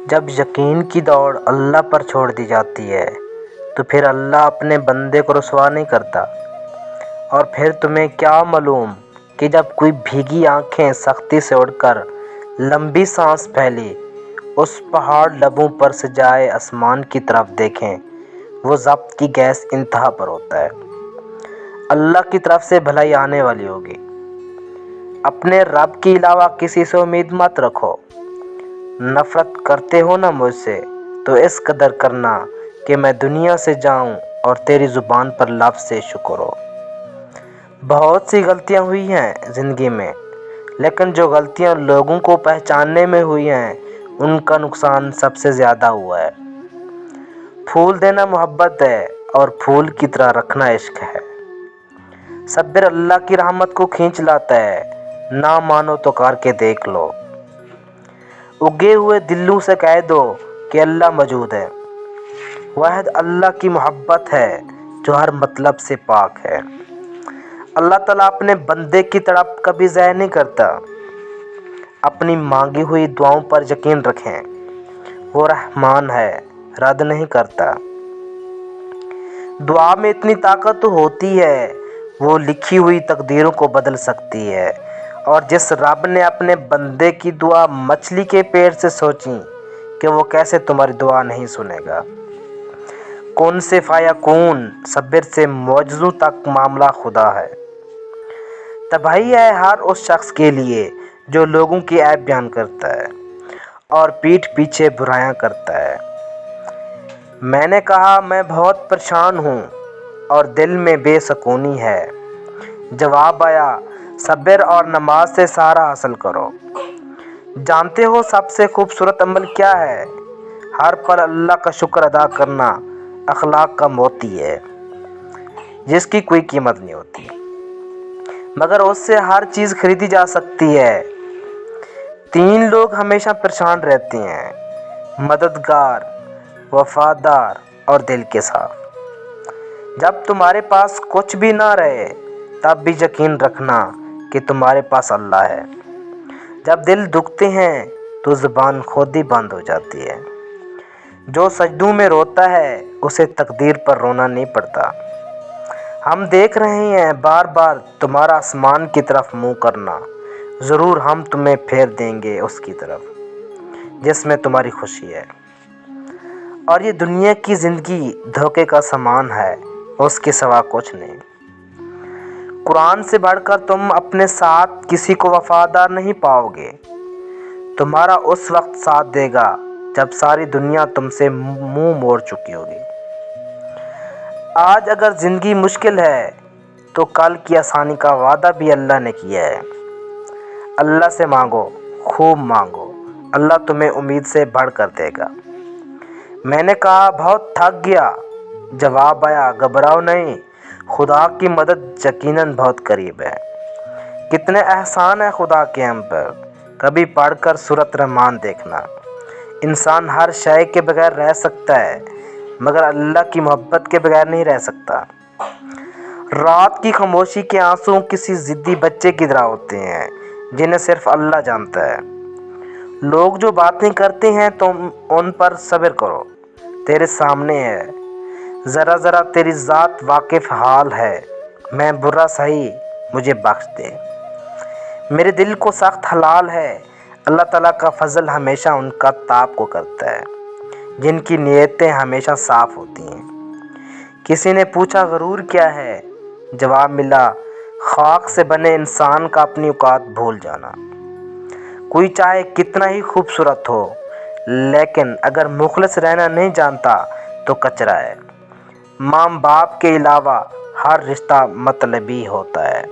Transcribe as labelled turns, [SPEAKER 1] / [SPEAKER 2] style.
[SPEAKER 1] جب یقین کی دوڑ اللہ پر چھوڑ دی جاتی ہے تو پھر اللہ اپنے بندے کو رسوا نہیں کرتا۔ اور پھر تمہیں کیا معلوم کہ جب کوئی بھیگی آنکھیں سختی سے اڑ کر لمبی سانس پھیلی اس پہاڑ لبوں پر سے جائے آسمان کی طرف دیکھیں، وہ ضبط کی گیس انتہا پر ہوتا ہے۔ اللہ کی طرف سے بھلائی آنے والی ہوگی۔ اپنے رب کے علاوہ کسی سے امید مت رکھو۔ نفرت کرتے ہو نا مجھ سے تو اس قدر کرنا کہ میں دنیا سے جاؤں اور تیری زبان پر لفظ سے شکر ہو۔ بہت سی غلطیاں ہوئی ہیں زندگی میں، لیکن جو غلطیاں لوگوں کو پہچاننے میں ہوئی ہیں ان کا نقصان سب سے زیادہ ہوا ہے۔ پھول دینا محبت ہے اور پھول کی طرح رکھنا عشق ہے۔ صبر اللہ کی رحمت کو کھینچ لاتا ہے، نہ مانو تو کر کے دیکھ لو۔ اگے ہوئے دلوں سے کہہ دو کہ اللہ موجود ہے۔ واحد اللہ کی محبت ہے جو ہر مطلب سے پاک ہے۔ اللہ تعالیٰ اپنے بندے کی تڑپ کبھی ضائع نہیں کرتا۔ اپنی مانگی ہوئی دعاؤں پر یقین رکھیں، وہ رحمان ہے، رد نہیں کرتا۔ دعا میں اتنی طاقت تو ہوتی ہے، وہ لکھی ہوئی تقدیروں کو بدل سکتی ہے۔ اور جس رب نے اپنے بندے کی دعا مچھلی کے پیٹ سے سوچی کہ وہ کیسے تمہاری دعا نہیں سنے گا۔ کون سے فیکون صبر سے معجزوں تک معاملہ خدا ہے۔ تباہی ہے ہر اس شخص کے لیے جو لوگوں کی عیب بیان کرتا ہے اور پیٹھ پیچھے برائیاں کرتا ہے۔ میں نے کہا میں بہت پریشان ہوں اور دل میں بے سکونی ہے۔ جواب آیا صبر اور نماز سے سہارا حاصل کرو۔ جانتے ہو سب سے خوبصورت عمل کیا ہے؟ ہر پل اللہ کا شکر ادا کرنا اخلاق کا موتی ہے جس کی کوئی قیمت نہیں ہوتی، مگر اس سے ہر چیز خریدی جا سکتی ہے۔ 3 لوگ ہمیشہ پریشان رہتے ہیں: مددگار، وفادار اور دل کے صاف۔ جب تمہارے پاس کچھ بھی نہ رہے تب بھی یقین رکھنا کہ تمہارے پاس اللہ ہے۔ جب دل دکھتے ہیں تو زبان خود ہی بند ہو جاتی ہے۔ جو سجدوں میں روتا ہے اسے تقدیر پر رونا نہیں پڑتا۔ ہم دیکھ رہے ہیں بار بار تمہارا آسمان کی طرف منہ کرنا، ضرور ہم تمہیں پھیر دیں گے اس کی طرف جس میں تمہاری خوشی ہے۔ اور یہ دنیا کی زندگی دھوکے کا سامان ہے، اس کے سوا کچھ نہیں۔ قرآن سے بڑھ کر تم اپنے ساتھ کسی کو وفادار نہیں پاؤ گے۔ تمہارا اس وقت ساتھ دے گا جب ساری دنیا تم سے منہ موڑ چکی ہوگی۔ آج اگر زندگی مشکل ہے تو کل کی آسانی کا وعدہ بھی اللہ نے کیا ہے۔ اللہ سے مانگو، خوب مانگو، اللہ تمہیں امید سے بڑھ کر دے گا۔ میں نے کہا بہت تھک گیا۔ جواب آیا گھبراؤ نہیں، خدا کی مدد یقیناً بہت قریب ہے۔ کتنے احسان ہے خدا کے ہم پر، کبھی پڑھ کر سورۃ رحمان دیکھنا۔ انسان ہر شے کے بغیر رہ سکتا ہے مگر اللہ کی محبت کے بغیر نہیں رہ سکتا۔ رات کی خاموشی کے آنسو کسی ضدی بچے کی طرح ہوتے ہیں جنہیں صرف اللہ جانتا ہے۔ لوگ جو باتیں کرتے ہیں تم ان پر صبر کرو، تیرے سامنے ہے، ذرا ذرا تیری ذات واقف حال ہے۔ میں برا سہی، مجھے بخش دے، میرے دل کو سخت حلال ہے۔ اللہ تعالیٰ کا فضل ہمیشہ ان کا تاب کو کرتا ہے جن کی نیتیں ہمیشہ صاف ہوتی ہیں۔ کسی نے پوچھا غرور کیا ہے؟ جواب ملا خاک سے بنے انسان کا اپنی اوقات بھول جانا۔ کوئی چاہے کتنا ہی خوبصورت ہو لیکن اگر مخلص رہنا نہیں جانتا تو کچرا ہے۔ ماں باپ کے علاوہ ہر رشتہ مطلبی ہوتا ہے۔